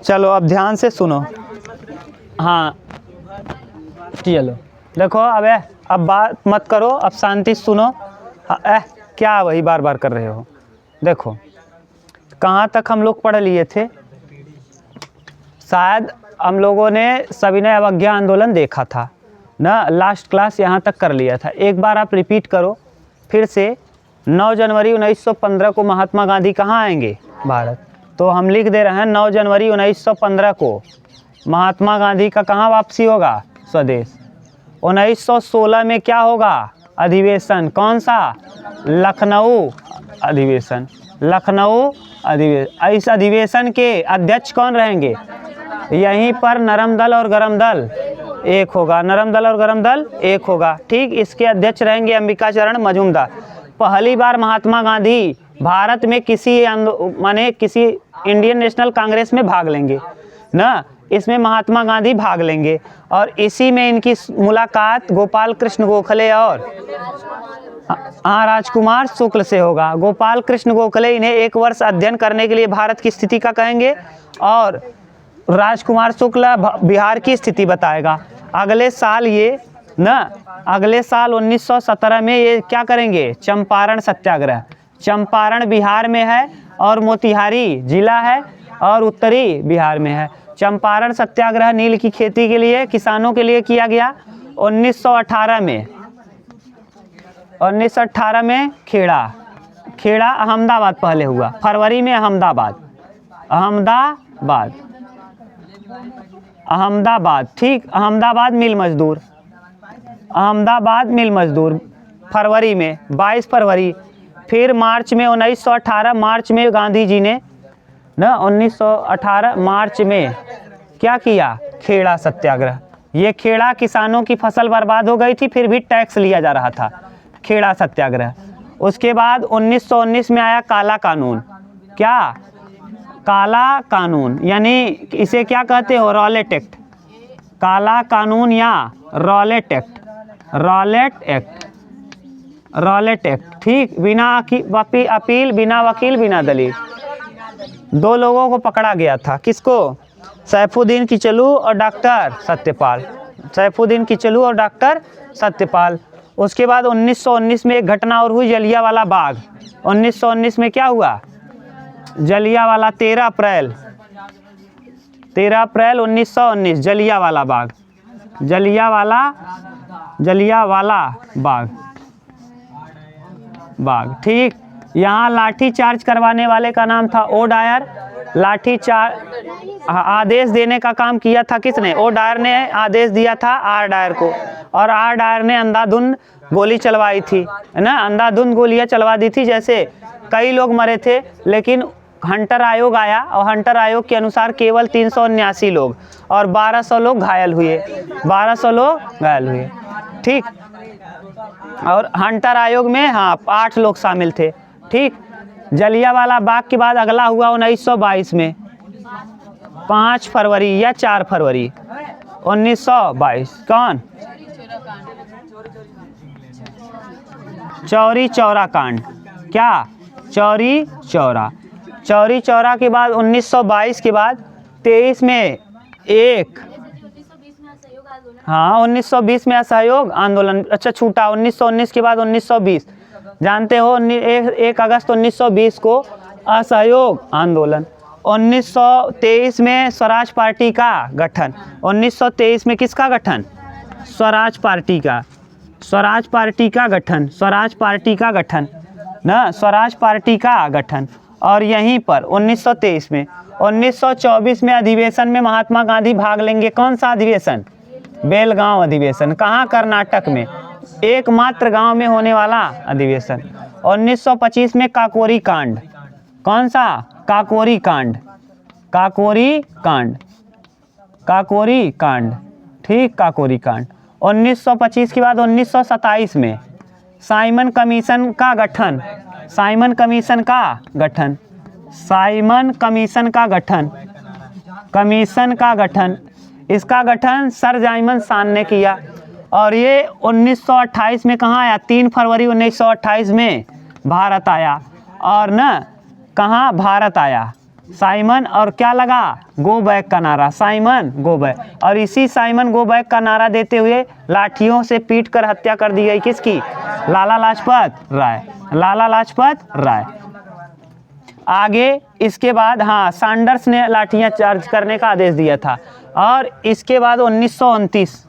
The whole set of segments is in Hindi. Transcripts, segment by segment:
चलो अब ध्यान से सुनो। हाँ चलो देखो, अब बात मत करो, अब शांति से सुनो। क्या वही बार बार कर रहे हो? देखो कहाँ तक हम लोग पढ़ लिए थे। शायद हम लोगों ने सविनय अवज्ञा आंदोलन देखा था ना, लास्ट क्लास यहाँ तक कर लिया था। एक बार आप रिपीट करो फिर से। 9 जनवरी 1915 को महात्मा गांधी कहाँ आएंगे? भारत। तो हम लिख दे रहे हैं 9 जनवरी 1915 को महात्मा गांधी का कहाँ वापसी होगा? स्वदेश। 1916 में क्या होगा? अधिवेशन। कौन सा? लखनऊ अधिवेशन। लखनऊ अधिवेशन। इस अधिवेशन के अध्यक्ष कौन रहेंगे? यहीं पर नरम दल और गरम दल एक होगा। नरम दल और गरम दल एक होगा। ठीक, इसके अध्यक्ष रहेंगे अंबिका चरण मजूमदार। पहली बार महात्मा गांधी भारत में किसी इंडियन नेशनल कांग्रेस में भाग लेंगे ना, इसमें महात्मा गांधी भाग लेंगे और इसी में इनकी मुलाकात गोपाल कृष्ण गोखले और राजकुमार शुक्ल से होगा। गोपाल कृष्ण गोखले इन्हें 1 वर्ष अध्ययन करने के लिए भारत की स्थिति का कहेंगे और राजकुमार शुक्ल बिहार की स्थिति बताएगा। अगले साल 1917 में ये क्या करेंगे? चंपारण सत्याग्रह। चंपारण बिहार में है और मोतिहारी जिला है और उत्तरी बिहार में है। चंपारण सत्याग्रह नील की खेती के लिए, किसानों के लिए किया गया। 1918 में खेड़ा अहमदाबाद पहले हुआ। फरवरी में अहमदाबाद। ठीक, अहमदाबाद मिल मजदूर फरवरी में, 22 फरवरी। फिर मार्च में 1918 मार्च में गांधी जी ने 1918 मार्च में क्या किया? खेड़ा सत्याग्रह। ये खेड़ा किसानों की फसल बर्बाद हो गई थी, फिर भी टैक्स लिया जा रहा था। खेड़ा सत्याग्रह। उसके बाद 1919 में आया काला कानून। क्या? काला कानून, यानी इसे क्या कहते हो? Rowlatt act. काला कानून या रॉलेट एक्ट। ठीक, बिना अपील, बिना वकील, बिना दलील। 2 लोगों को पकड़ा गया था। किसको? सैफुद्दीन किचलू और डॉक्टर सत्यपाल। उसके बाद 1919 में एक घटना और हुई, जलियांवाला बाग। 1919 में क्या हुआ? जलियांवाला 13 अप्रैल 1919 जलियांवाला बाग। ठीक, यहाँ लाठी चार्ज करवाने वाले का नाम था ओ डायर। लाठी चार्ज आदेश देने का काम किया था किसने? ओ डायर ने आदेश दिया था आर डायर को, और आर डायर ने अंधाधुंध गोली चलवाई थी, है ना, अंधाधुंध गोलियां चलवा दी थी। जैसे कई लोग मरे थे, लेकिन हंटर आयोग आया और हंटर आयोग के अनुसार केवल 379 लोग और 1200 लोग घायल हुए। ठीक, और हंटर आयोग में 8 लोग शामिल थे। ठीक, जलियांवाला बाग के बाद अगला हुआ 1922 में, 5 फरवरी या 4 फरवरी 1922। कौन? चौरी चौरा कांड। क्या? चौरी चौरा के बाद 1922 के बाद 23 में 1920 में असहयोग आंदोलन छूटा। 1919 के बाद 1920 जानते हो, 1 अगस्त 1920 को असहयोग आंदोलन। 1923 में स्वराज पार्टी का गठन। 1923 में किसका गठन? स्वराज पार्टी का गठन। और यहीं पर 1923 में 1924 में अधिवेशन में महात्मा गांधी भाग लेंगे। कौन सा अधिवेशन? बेलगांव अधिवेशन। कहाँ? कर्नाटक में, एकमात्र गांव में होने वाला अधिवेशन। 1925 में काकोरी कांड। कौन सा? काकोरी कांड। ठीक, काकोरी कांड। 1925 के बाद 1927 में साइमन कमीशन का गठन। इसका गठन सर जाइमन सान ने किया और ये 1928 में कहाँ आया? 3 फरवरी 1928 में भारत आया। और न कहाँ भारत आया? साइमन और क्या लगा, गो बैक का नारा, साइमन गो बैक। और इसी साइमन गो बैक का नारा देते हुए लाठियों से पीट कर हत्या कर दी गई किसकी, लाला लाजपत राय, लाला लाजपत राय। आगे इसके बाद हाँ सैंडर्स ने लाठियां चार्ज करने का आदेश दिया था। और इसके बाद 1929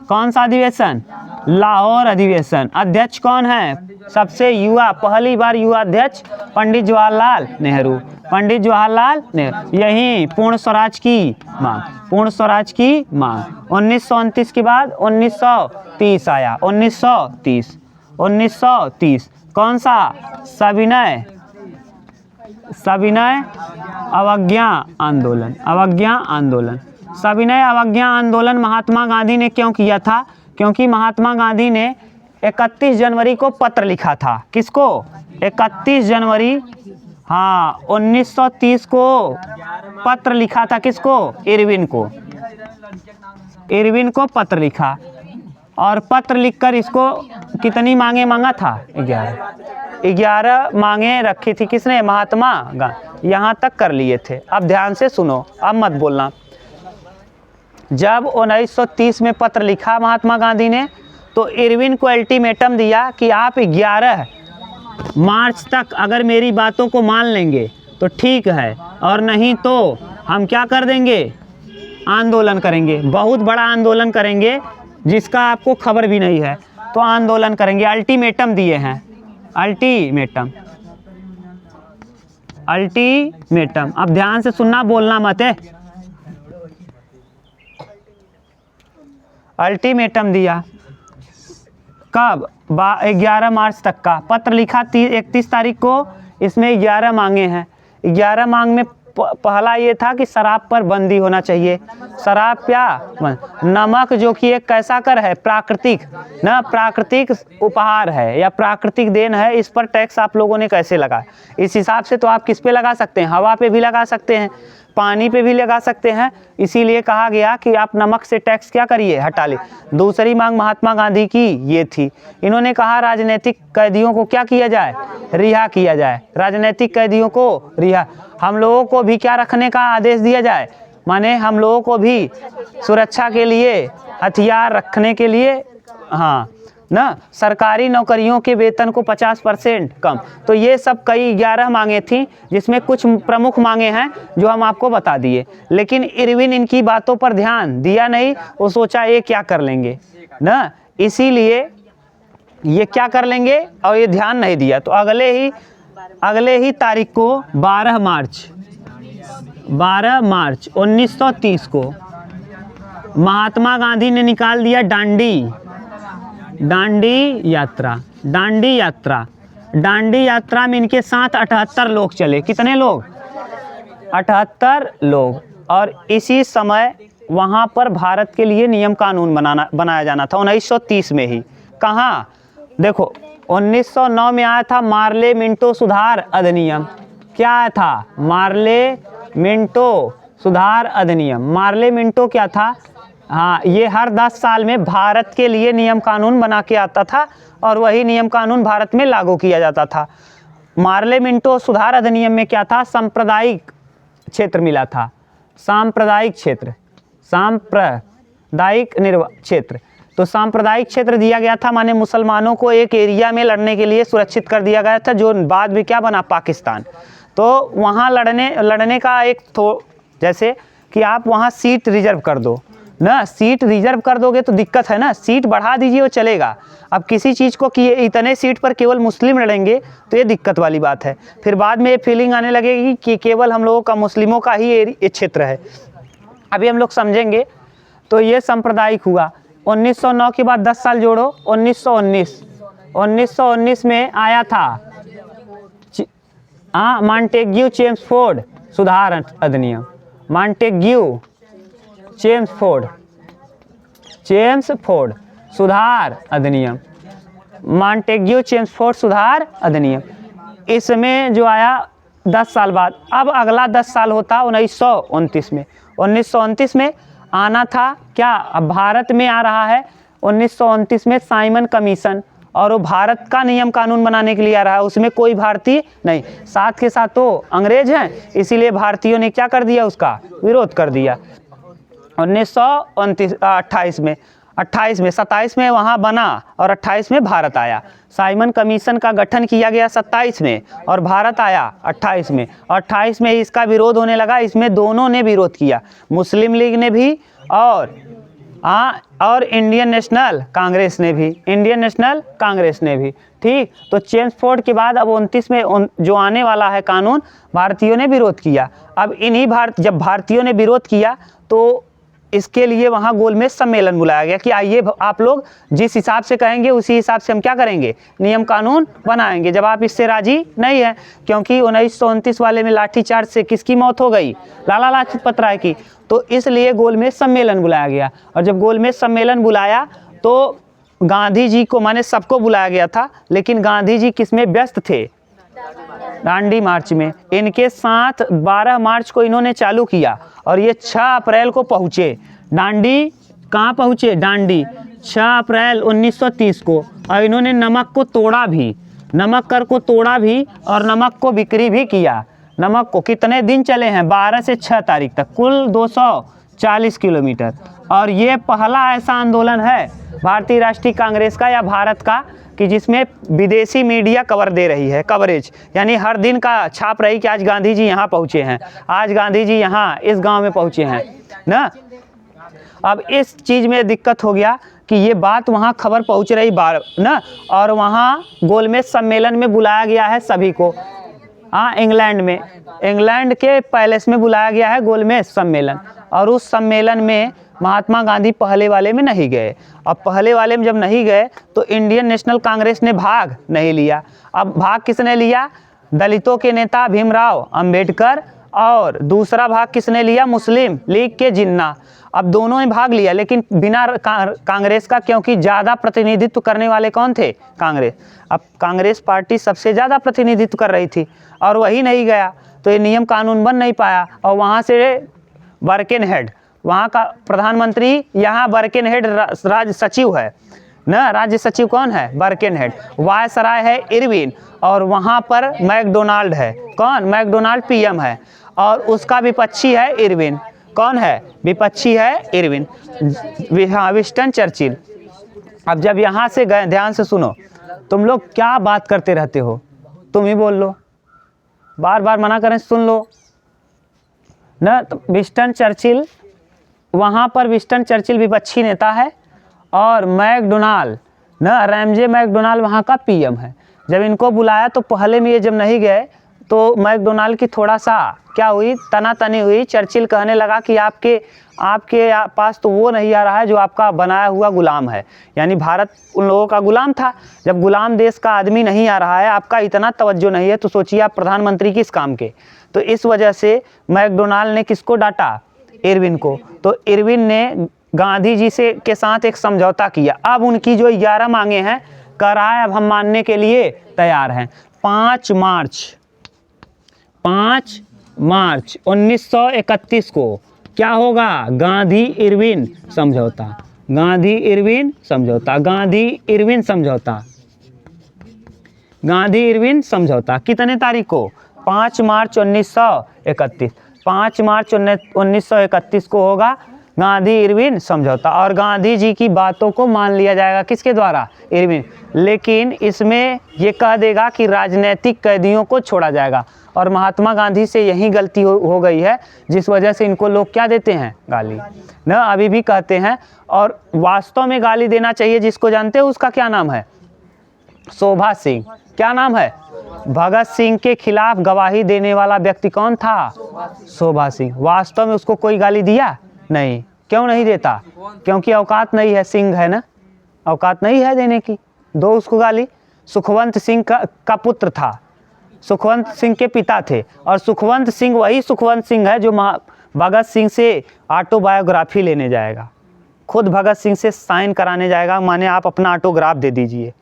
कौन सा अधिवेशन, लाहौर अधिवेशन। अध्यक्ष कौन है, सबसे युवा, पहली बार युवा अध्यक्ष पंडित जवाहरलाल नेहरू, पंडित जवाहरलाल नेहरू। यही पूर्ण स्वराज की मांग, पूर्ण स्वराज की मांग। 1929 के बाद 1930 आया, 1930 कौन सा, सविनय अवज्ञा आंदोलन, अवज्ञा आंदोलन। सविनय अवज्ञा आंदोलन महात्मा गांधी ने क्यों किया था, क्योंकि महात्मा गांधी ने 31 जनवरी को पत्र लिखा था, किसको, 31 जनवरी हाँ 1930 को पत्र लिखा था, किसको, इरविन को, इरविन को पत्र लिखा। और पत्र लिखकर इसको कितनी मांगे मांगा था, 11 मांगे रखी थी, किसने, महात्मा गांधी। यहाँ तक कर लिए थे। अब ध्यान से सुनो, अब मत बोलना। जब 1930 में पत्र लिखा महात्मा गांधी ने, तो इरविन को अल्टीमेटम दिया कि आप 11 मार्च तक अगर मेरी बातों को मान लेंगे तो ठीक है, और नहीं तो हम क्या कर देंगे, आंदोलन करेंगे, बहुत बड़ा आंदोलन करेंगे जिसका आपको खबर भी नहीं है, तो आंदोलन करेंगे। अल्टीमेटम दिए हैं, अल्टीमेटम, अल्टीमेटम। अब ध्यान से सुनना, बोलना मत है। अल्टीमेटम दिया कब, 11 मार्च तक का पत्र लिखा 31 तारीख को। इसमें 11 मांगे हैं। 11 मांग में पहला ये था कि शराब पर बंदी होना चाहिए। शराब क्या, नमक जो कि एक कैसा कर है, प्राकृतिक ना, प्राकृतिक उपहार है या प्राकृतिक देन है, इस पर टैक्स आप लोगों ने कैसे लगा। इस हिसाब से तो आप किस पे लगा सकते हैं, हवा पे भी लगा सकते हैं, पानी पे भी लगा सकते हैं। इसीलिए कहा गया कि आप नमक से टैक्स क्या करिए, हटा ले। दूसरी मांग महात्मा गांधी की ये थी, इन्होंने कहा राजनीतिक कैदियों को क्या किया जाए, रिहा किया जाए, राजनीतिक कैदियों को रिहा। हम लोगों को भी क्या रखने का आदेश दिया जाए, माने हम लोगों को भी सुरक्षा के लिए हथियार रखने के लिए, हाँ ना, सरकारी नौकरियों के वेतन को 50% कम। तो ये सब कई 11 मांगे थी, जिसमें कुछ प्रमुख मांगे हैं जो हम आपको बता दिए। लेकिन इरविन इनकी बातों पर ध्यान दिया नहीं, वो सोचा ये क्या कर लेंगे ना, इसीलिए ये क्या कर लेंगे, और ये ध्यान नहीं दिया। तो अगले ही तारीख को 12 मार्च 1930 को महात्मा गांधी ने निकाल दिया दांडी यात्रा में इनके साथ 78 लोग चले। कितने लोग, 78 लोग। और इसी समय वहाँ पर भारत के लिए नियम कानून बनाया जाना था 1930 में ही। कहाँ, देखो 1909 में आया था मार्ले मिंटो सुधार अधिनियम। क्या आया था, मार्ले मिंटो सुधार अधिनियम। मार्ले मिंटो क्या था, हाँ ये हर 10 साल में भारत के लिए नियम कानून बना के आता था और वही नियम कानून भारत में लागू किया जाता था। मार्ले मिंटो सुधार अधिनियम में क्या था, सांप्रदायिक क्षेत्र मिला था, सांप्रदायिक क्षेत्र। तो सांप्रदायिक क्षेत्र दिया गया था, माने मुसलमानों को एक एरिया में लड़ने के लिए सुरक्षित कर दिया गया था, जो बाद में क्या बना, पाकिस्तान। तो वहाँ लड़ने का एक जैसे कि आप वहाँ सीट रिजर्व कर दो ना, सीट रिजर्व कर दोगे तो दिक्कत है ना, सीट बढ़ा दीजिए वो चलेगा। अब किसी चीज़ को कि इतने सीट पर केवल मुस्लिम लड़ेंगे तो ये दिक्कत वाली बात है। फिर बाद में ये फीलिंग आने लगेगी कि केवल हम लोगों का मुस्लिमों का ही क्षेत्र है। अभी हम लोग समझेंगे। तो ये सांप्रदायिक हुआ। 1909 के बाद 10 साल जोड़ो, 1919 में आया था मॉन्टेग्यू चेम्सफोर्ड सुधार अधिनियम। मॉन्टेग्यू चेम्सफोर्ड सुधार अधिनियम, मॉन्टेग्यू चेम्सफोर्ड सुधार अधिनियम। इसमें जो आया 10 साल बाद। अब अगला 10 साल होता 1929 में। 1929 में आना था क्या, अब भारत में आ रहा है 1929 में साइमन कमीशन। और वो भारत का नियम कानून बनाने के लिए आ रहा है, उसमें कोई भारतीय नहीं, साथ के साथ तो अंग्रेज हैं, इसीलिए भारतीयों ने क्या कर दिया, उसका विरोध कर दिया। 1928 में 27 में वहाँ बना और 28 में भारत आया। साइमन कमीशन का गठन किया गया 27 में और भारत आया 28 में। 28 में इसका विरोध होने लगा, इसमें दोनों ने विरोध किया, मुस्लिम लीग ने भी और इंडियन नेशनल कांग्रेस ने भी, ठीक। तो चेम्सफोर्ड के बाद अब 29 में जो आने वाला है कानून, भारतीयों ने विरोध किया। अब जब भारतीयों ने विरोध किया तो इसके लिए वहाँ गोलमेज सम्मेलन बुलाया गया कि आइए आप लोग जिस हिसाब से कहेंगे उसी हिसाब से हम क्या करेंगे, नियम कानून बनाएंगे। जब आप इससे राजी नहीं हैं, क्योंकि 1929 वाले में लाठीचार्ज से किसकी मौत हो गई, लाला लाजपत राय की, तो इसलिए गोलमेज सम्मेलन बुलाया गया। और जब गोलमेज सम्मेलन बुलाया तो गांधी जी को, माने सबको बुलाया गया था, लेकिन गांधी जी किसमें व्यस्त थे, दांडी मार्च में। इनके साथ 12 मार्च को इन्होंने चालू किया और ये 6 अप्रैल को पहुँचे दांडी। कहाँ पहुँचे, दांडी, 6 अप्रैल 1930 को। और इन्होंने नमक को तोड़ा भी, नमक कर को तोड़ा भी और नमक को बिक्री भी किया। नमक को कितने दिन चले हैं, 12 से 6 तारीख तक, कुल 240 किलोमीटर। और ये पहला ऐसा आंदोलन है भारतीय राष्ट्रीय कांग्रेस का या भारत का कि जिसमें विदेशी मीडिया कवर दे रही है, कवरेज, यानी हर दिन का छाप रही कि आज गांधी जी यहाँ पहुँचे हैं, आज गांधी जी यहाँ इस गांव में पहुँचे हैं ना। अब इस चीज़ में दिक्कत हो गया कि ये बात वहाँ खबर पहुँच रही बार ना, और वहाँ गोलमेज सम्मेलन में बुलाया गया है सभी को। इंग्लैंड में, इंग्लैंड के पैलेस में बुलाया गया है गोलमेज सम्मेलन, और उस सम्मेलन में महात्मा गांधी पहले वाले में नहीं गए। अब पहले वाले में जब नहीं गए तो इंडियन नेशनल कांग्रेस ने भाग नहीं लिया। अब भाग किसने लिया, दलितों के नेता भीमराव अंबेडकर, और दूसरा भाग किसने लिया, मुस्लिम लीग के जिन्ना। अब दोनों ने भाग लिया, लेकिन बिना कांग्रेस का, क्योंकि ज़्यादा प्रतिनिधित्व करने वाले कौन थे, कांग्रेस। अब कांग्रेस पार्टी सबसे ज़्यादा प्रतिनिधित्व कर रही थी और वही नहीं गया, तो ये नियम कानून बन नहीं पाया। और वहाँ से बर्केनहेड, वहाँ का प्रधानमंत्री, यहाँ बर्केनहेड राज्य सचिव है ना, राज्य सचिव कौन है, बर्केनहेड। वायसराय है इरविन, और वहाँ पर मैकडोनाल्ड है, कौन, मैकडोनाल्ड पीएम है, और उसका विपक्षी है इरविन। कौन है, विपक्षी है इरविन, हाँ, विंस्टन चर्चिल। अब जब यहाँ से गए, ध्यान से सुनो, तुम लोग क्या बात करते रहते हो, तुम ही बोल लो, बार बार मना करें, सुन लो ना। तो विंस्टन चर्चिल, वहाँ पर विंस्टन चर्चिल विपक्षी नेता है, और मैकडोनाल्ड ना, रैमजे मैकडोनाल्ड वहाँ का पीएम है। जब इनको बुलाया तो पहले में ये जब नहीं गए तो मैकडोनाल्ड की थोड़ा सा क्या हुई, तनातनी हुई। चर्चिल कहने लगा कि आपके पास तो वो नहीं आ रहा है जो आपका बनाया हुआ गुलाम है, यानी भारत उन लोगों का गुलाम था। जब गुलाम देश का आदमी नहीं आ रहा है, आपका इतना तवज्जो नहीं है, तो सोचिए आप प्रधानमंत्री किस काम के। तो इस वजह से मैकडोनाल्ड ने किसको डांटा, इरविन को। तो इरविन ने गांधी जी से के साथ एक समझौता किया। अब उनकी जो 11 मांगे हैं, कराए अब हम मानने के लिए तैयार हैं। 5 मार्च 1931 को क्या होगा, गांधी इरविन समझौता, गांधी इरविन समझौता, गांधी इरविन समझौता, गांधी इरविन समझौता। कितने तारीख को, 5 मार्च 1931, 5 मार्च 1931 को होगा गांधी इरविन समझौता, और गांधी जी की बातों को मान लिया जाएगा, किसके द्वारा, इरविन। लेकिन इसमें ये कह देगा कि राजनीतिक कैदियों को छोड़ा जाएगा, और महात्मा गांधी से यही गलती हो गई है, जिस वजह से इनको लोग क्या देते हैं, गाली ना, अभी भी कहते हैं। और वास्तव में गाली देना चाहिए जिसको जानते हो, उसका क्या नाम है, शोभा सिंह। क्या नाम है, भगत सिंह के खिलाफ गवाही देने वाला व्यक्ति कौन था, शोभा सिंह। वास्तव में उसको कोई गाली दिया नहीं, क्यों नहीं देता, क्योंकि औकात नहीं है, सिंह है ना, औकात नहीं है देने की, दो उसको गाली। सुखवंत सिंह का पुत्र था, सुखवंत सिंह के पिता थे, और सुखवंत सिंह वही सुखवंत सिंह है जो भगत सिंह से ऑटोबायोग्राफी लेने जाएगा, खुद भगत सिंह से साइन कराने जाएगा, माने आप अपना ऑटोग्राफ दे दीजिए।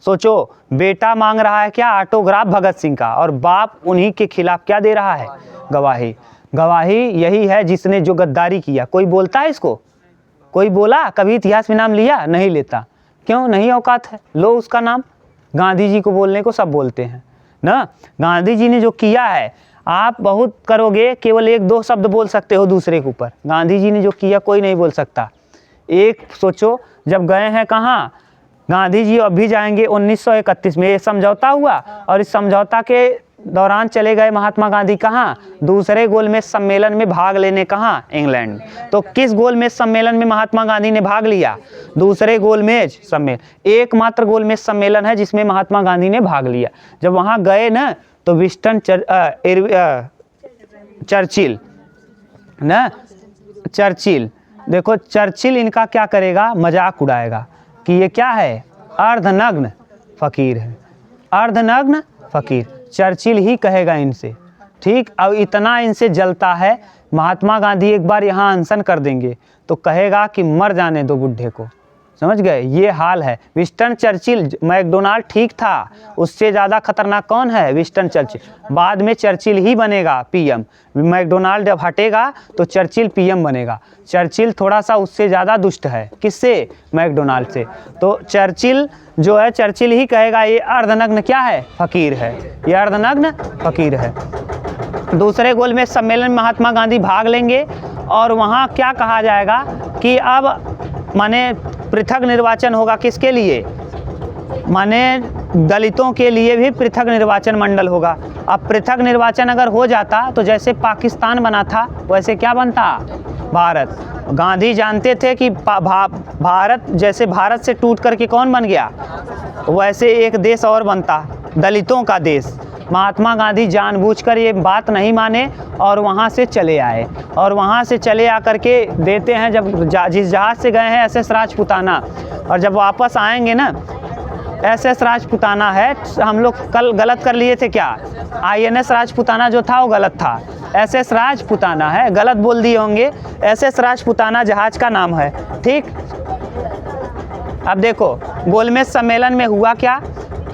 सोचो, बेटा मांग रहा है क्या, ऑटोग्राफ भगत सिंह का, और बाप उन्हीं के खिलाफ क्या दे रहा है, गवाही। गवाही यही है जिसने जो गद्दारी किया। कोई बोलता है इसको, कोई बोला कभी इतिहास में नाम लिया, नहीं लेता क्यों नहीं औकात है, लो उसका नाम। गांधी जी को बोलने को सब बोलते हैं ना। गांधी जी ने जो किया है, आप बहुत करोगे, केवल एक दो शब्द बोल सकते हो दूसरे के ऊपर। गांधी जी ने जो किया कोई नहीं बोल सकता। एक सोचो, जब गए हैं कहाँ, गांधी जी अभी जाएंगे 1931 में, ये समझौता हुआ, और इस समझौता के दौरान चले गए महात्मा गांधी कहाँ, दूसरे गोलमेज सम्मेलन में भाग लेने, कहाँ, इंग्लैंड। तो किस गोलमेज सम्मेलन में महात्मा गांधी ने भाग लिया, दूसरे गोलमेज सम्मेलन। एकमात्र गोलमेज सम्मेलन है जिसमें महात्मा गांधी ने भाग लिया। जब वहाँ गए ना, तो विंस्टन चर्चिल ना, चर्चिल, देखो चर्चिल इनका क्या करेगा, मजाक उड़ाएगा कि ये क्या है, अर्धनग्न फकीर है, अर्धनग्न फकीर। चर्चिल ही कहेगा इनसे, ठीक। अब इतना इनसे जलता है, महात्मा गांधी एक बार यहाँ अनशन कर देंगे तो कहेगा कि मर जाने दो बुढ़े को, समझ गए, ये हाल है। विंस्टन चर्चिल, मैकडोनाल्ड ठीक था, उससे ज़्यादा खतरनाक कौन है, विंस्टन चर्चिल। बाद में चर्चिल ही बनेगा पीएम, मैकडोनाल्ड जब हटेगा तो चर्चिल पीएम बनेगा। चर्चिल थोड़ा सा उससे ज़्यादा दुष्ट है, किससे, मैकडोनाल्ड से। तो चर्चिल जो है, चर्चिल ही कहेगा ये अर्धनग्न क्या है, फकीर है, ये अर्धनग्न फकीर है। दूसरे गोलमेज सम्मेलन में महात्मा गांधी भाग लेंगे और वहाँ क्या कहा जाएगा कि अब माने पृथक निर्वाचन होगा, किसके लिए, माने दलितों के लिए भी पृथक निर्वाचन मंडल होगा। अब पृथक निर्वाचन अगर हो जाता तो जैसे पाकिस्तान बना था वैसे क्या बनता, भारत। गांधी जानते थे कि भारत जैसे भारत से टूट करके कौन बन गया, वैसे एक देश और बनता, दलितों का देश। महात्मा गांधी जानबूझकर ये बात नहीं माने और वहाँ से चले आए, और वहाँ से चले आकर के देते हैं, जब जिस जहाज़ से गए हैं SS राजपुताना, और जब वापस आएंगे ना, SS राजपुताना है, हम लोग कल गलत कर लिए थे क्या, INS राजपुताना जो था वो गलत था, SS राजपुताना है, गलत बोल दिए होंगे। SS राजपुताना जहाज़ का नाम है, ठीक। अब देखो गोलमेज सम्मेलन में हुआ क्या,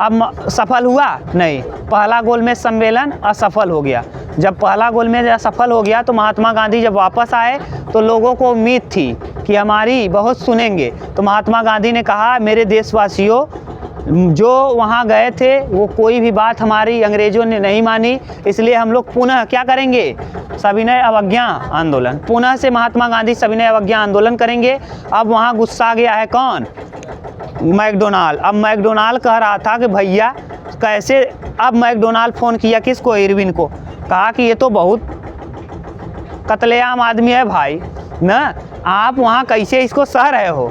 अब सफल हुआ नहीं, पहला गोलमेज सम्मेलन असफल हो गया। जब पहला गोलमेज असफल हो गया तो महात्मा गांधी जब वापस आए तो लोगों को उम्मीद थी कि हमारी बहुत सुनेंगे। तो महात्मा गांधी ने कहा, मेरे देशवासियों, जो वहाँ गए थे वो कोई भी बात हमारी अंग्रेज़ों ने नहीं मानी, इसलिए हम लोग पुनः क्या करेंगे, सविनय अवज्ञा आंदोलन। पुनः से महात्मा गांधी सविनय अवज्ञा आंदोलन करेंगे। अब वहाँ गुस्सा आ गया है कौन, मैकडोनाल्ड। अब मैकडोनाल्ड कह रहा था कि भैया कैसे, अब मैकडोनाल्ड फ़ोन किया किसको, इरविन को, कहा कि ये तो बहुत कत्लेआम आदमी है भाई ना, आप वहाँ कैसे इसको सह रहे हो।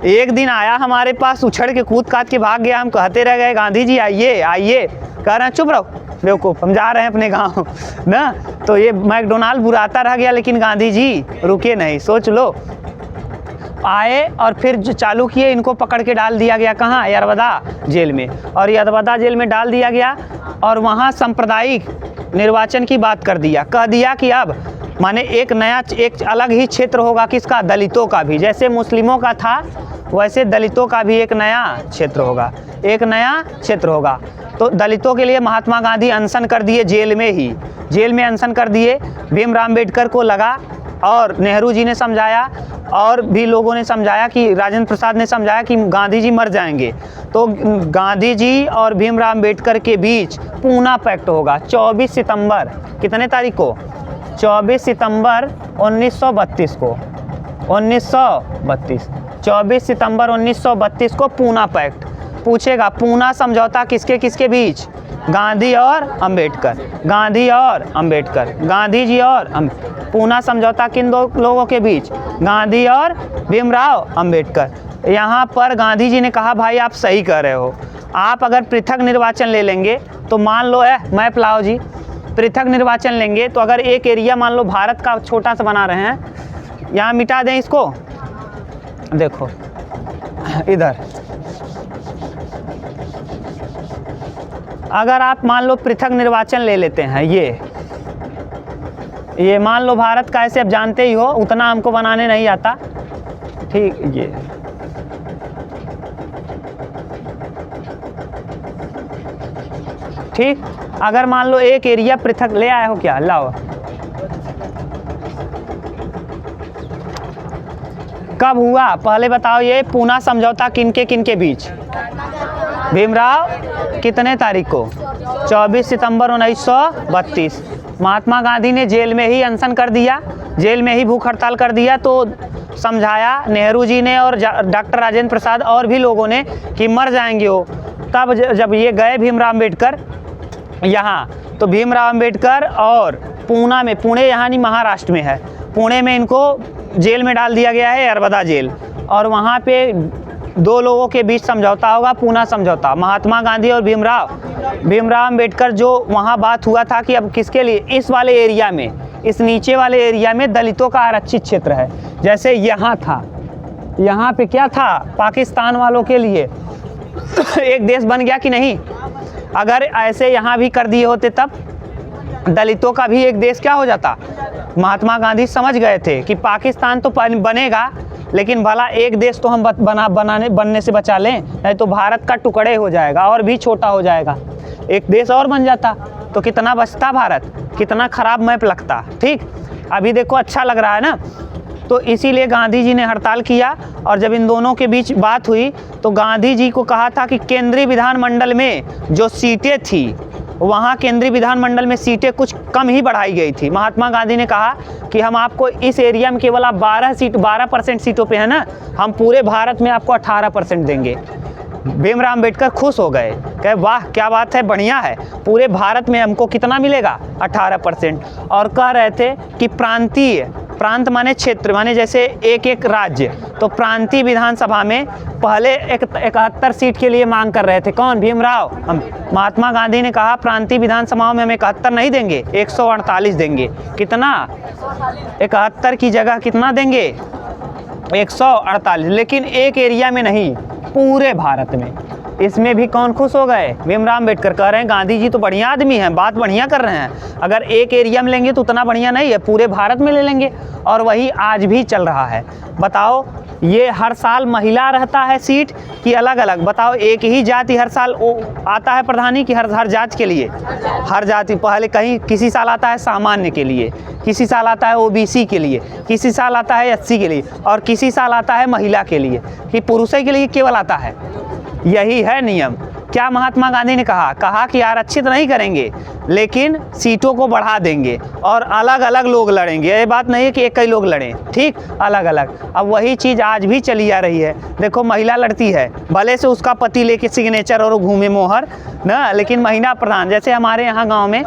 एक दिन आया हमारे पास, उछड़ के कूद काट के भाग गया, हम कहते रह गए गांधी जी आइए आइए, कह रहे हैं चुप रहो बेवकूफ़, हम जा रहे हैं अपने गाँव ना। तो ये मैकडोनाल्ड बुराता रह गया, लेकिन गांधी जी रुके नहीं। सोच लो, आए और फिर जो चालू किए, इनको पकड़ के डाल दिया गया कहाँ, यरवदा जेल में, और यरवदा जेल में डाल दिया गया। और वहाँ सांप्रदायिक निर्वाचन की बात कर दिया, कह दिया कि अब माने एक नया, एक अलग ही क्षेत्र होगा, किसका, दलितों का भी। जैसे मुस्लिमों का था वैसे दलितों का भी एक नया क्षेत्र होगा, एक नया क्षेत्र होगा। तो दलितों के लिए महात्मा गांधी अनशन कर दिए, जेल में ही, जेल में अनशन कर दिए। भीमराव अम्बेडकर को लगा, और नेहरू जी ने समझाया, और भी लोगों ने समझाया, कि राजेंद्र प्रसाद ने समझाया कि गांधी जी मर जाएंगे। तो गांधी जी और भीमराव अम्बेडकर के बीच पूना पैक्ट होगा 24 सितंबर, कितने तारीख को, 24 सितंबर 1932 को, 1932, 24 सितंबर 1932 को पूना पैक्ट। पूछेगा पूना समझौता किसके किसके बीच, गांधी और अंबेडकर, गांधी और अंबेडकर, गांधी जी और पूना समझौता किन दो लोगों के बीच, गांधी और भीमराव अंबेडकर। यहाँ पर गांधी जी ने कहा, भाई आप सही कह रहे हो, आप अगर पृथक निर्वाचन ले लेंगे तो मान लो मैप लाओ जी, पृथक निर्वाचन लेंगे तो अगर एक एरिया मान लो भारत का छोटा सा बना रहे हैं, यहाँ मिटा दें इसको, देखो इधर, अगर आप मान लो पृथक निर्वाचन ले लेते हैं, ये मान लो भारत का, ऐसे अब जानते ही हो, उतना हमको बनाने नहीं आता, ठीक। ये ठीक, अगर मान लो एक एरिया पृथक ले आए हो, क्या लाओ, कब हुआ पहले बताओ, ये पूना समझौता किनके किनके बीच? भीमराव कितने तारीख को? 24 सितंबर 1932। महात्मा गांधी ने जेल में ही अनशन कर दिया, जेल में ही भूख हड़ताल कर दिया, तो समझाया नेहरू जी ने और डॉक्टर राजेंद्र प्रसाद और भी लोगों ने कि मर जाएंगे वो। तब जब ये गए भीमराव अम्बेडकर यहाँ, तो भीमराव अम्बेडकर और पूना में, पुणे यहाँ नहीं महाराष्ट्र में है, पुणे में इनको जेल में डाल दिया गया है, अरबदा जेल। और वहाँ पे दो लोगों के बीच समझौता होगा, पूना समझौता, महात्मा गांधी और भीमराव अम्बेडकर। जो वहाँ बात हुआ था कि अब किसके लिए, इस वाले एरिया में, इस नीचे वाले एरिया में दलितों का आरक्षित क्षेत्र है। जैसे यहाँ था, यहाँ पे क्या था, पाकिस्तान वालों के लिए एक देश बन गया कि नहीं? अगर ऐसे यहाँ भी कर दिए होते तब दलितों का भी एक देश क्या हो जाता? महात्मा गांधी समझ गए थे कि पाकिस्तान तो बनेगा, लेकिन भला एक देश तो हम बनने से बचा लें, नहीं तो भारत का टुकड़े हो जाएगा और भी छोटा हो जाएगा। एक देश और बन जाता तो कितना बचता भारत, कितना खराब मैप लगता। ठीक, अभी देखो अच्छा लग रहा है ना। तो इसीलिए गांधी जी ने हड़ताल किया, और जब इन दोनों के बीच बात हुई तो गांधी जी को कहा था कि केंद्रीय विधानमंडल में जो सीटें थी, वहाँ केंद्रीय विधानमंडल में सीटें कुछ कम ही बढ़ाई गई थी। महात्मा गांधी ने कहा कि हम आपको इस एरिया में केवल आप 12% सीटों पे है ना, हम पूरे भारत में आपको 18% देंगे। भीमराव अम्बेडकर खुश हो गए, कहे वाह क्या बात है, बढ़िया है, पूरे भारत में हमको कितना मिलेगा? 18%। और कह रहे थे कि प्रांत माने क्षेत्र, माने जैसे एक एक राज्य, तो प्रांतीय विधानसभा में पहले 71 सीट के लिए मांग कर रहे थे। कौन? भीमराव। महात्मा गांधी ने कहा प्रांतीय विधानसभाओं में हम 71 नहीं देंगे, 148 देंगे। कितना? 71 की जगह कितना देंगे? 148। लेकिन एक एरिया में नहीं, पूरे भारत में। इसमें भी कौन खुश हो गए? भीमराव अम्बेडकर। कह रहे हैं गांधी जी तो बढ़िया आदमी हैं, बात बढ़िया कर रहे हैं, अगर एक एरिया में लेंगे तो उतना बढ़िया नहीं है, पूरे भारत में ले लेंगे। और वही आज भी चल रहा है। बताओ, ये हर साल महिला रहता है सीट कि अलग अलग? बताओ, एक ही जाति हर साल आता है प्रधानी कि हर जाति के लिए? हर जाति। पहले कहीं किसी साल आता है सामान्य के लिए, किसी साल आता है ओबीसी के लिए, किसी साल आता है एससी के लिए, और किसी साल आता है महिला के लिए, कि पुरुषों के लिए केवल आता है। यही है नियम। क्या महात्मा गांधी ने कहा कि आरक्षित नहीं करेंगे, लेकिन सीटों को बढ़ा देंगे और अलग अलग लोग लड़ेंगे। ये बात नहीं है कि एक ही लोग लड़ें, ठीक, अलग अलग। अब वही चीज़ आज भी चली आ रही है। देखो, महिला लड़ती है, भले से उसका पति लेके सिग्नेचर और घूमे मोहर ना, लेकिन महिला प्रधान, जैसे हमारे यहाँ गाँव में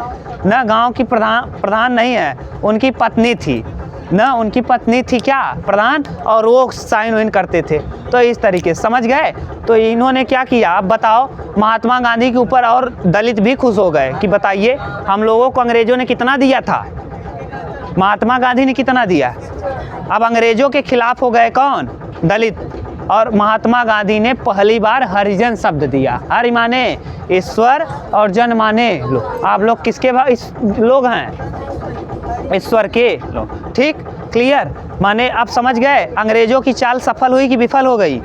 ना, गाँव की प्रधान नहीं है, उनकी पत्नी थी ना, उनकी पत्नी थी क्या? प्रधान, और वो साइन वाइन करते थे। तो इस तरीके से समझ गए। तो इन्होंने क्या किया, अब बताओ, महात्मा गांधी के ऊपर और दलित भी खुश हो गए कि बताइए हम लोगों को अंग्रेजों ने कितना दिया था, महात्मा गांधी ने कितना दिया। अब अंग्रेजों के खिलाफ हो गए कौन? दलित। और महात्मा गांधी ने पहली बार हरिजन शब्द दिया। हरि माने ईश्वर और जन माने लोग। आप लोग किसके लोग हैं? ईश्वर के लोग। ठीक, क्लियर। माने अब समझ गए अंग्रेजों की चाल सफल हुई कि विफल हो गई?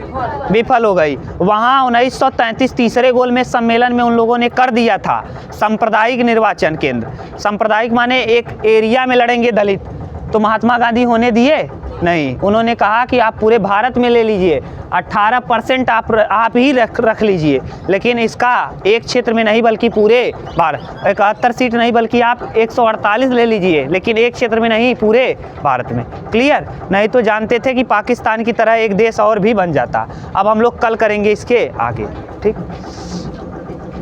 विफल हो गई। वहाँ 1933 तीसरे गोल में सम्मेलन में उन लोगों ने कर दिया था सांप्रदायिक निर्वाचन केंद्र। सांप्रदायिक माने एक एरिया में लड़ेंगे दलित, तो महात्मा गांधी होने दिए नहीं। उन्होंने कहा कि आप पूरे भारत में ले लीजिए, 18% आप ही रख लीजिए, लेकिन इसका एक क्षेत्र में नहीं बल्कि पूरे भारत, 71 सीट नहीं बल्कि आप 148 ले लीजिए, लेकिन एक क्षेत्र में नहीं, पूरे भारत में। क्लियर? नहीं तो जानते थे कि पाकिस्तान की तरह एक देश और भी बन जाता। अब हम लोग कल करेंगे इसके आगे। ठीक।